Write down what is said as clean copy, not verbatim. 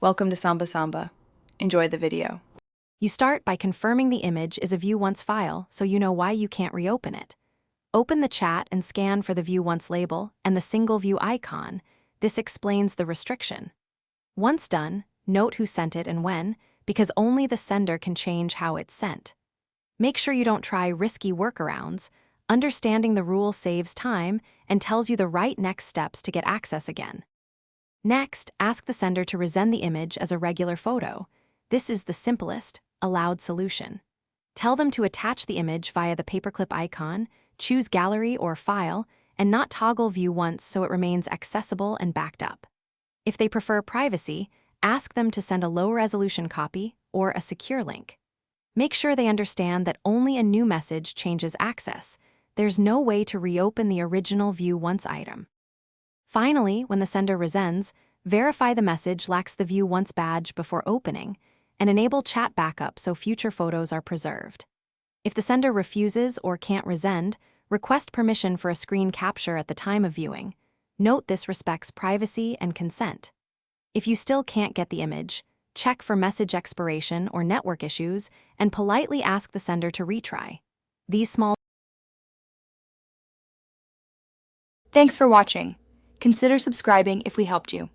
Welcome to Samba Samba. Enjoy the video. You start by confirming the image is a View Once file so you know why you can't reopen it. Open the chat and scan for the View Once label and the single view icon. This explains the restriction. Once done, note who sent it and when, because only the sender can change how it's sent. Make sure you don't try risky workarounds. Understanding the rule saves time and tells you the right next steps to get access again. Next, ask the sender to resend the image as a regular photo. This is the simplest, allowed solution. Tell them to attach the image via the paperclip icon, choose Gallery or File, and not toggle View Once so it remains accessible and backed up. If they prefer privacy, ask them to send a low-resolution copy or a secure link. Make sure they understand that only a new message changes access. There's no way to reopen the original View Once item. Finally, when the sender resends, verify the message lacks the View Once badge before opening, and enable chat backup so future photos are preserved. If the sender refuses or can't resend, request permission for a screen capture at the time of viewing. Note this respects privacy and consent. If you still can't get the image, check for message expiration or network issues and politely ask the sender to retry. Thanks for watching. Consider subscribing if we helped you.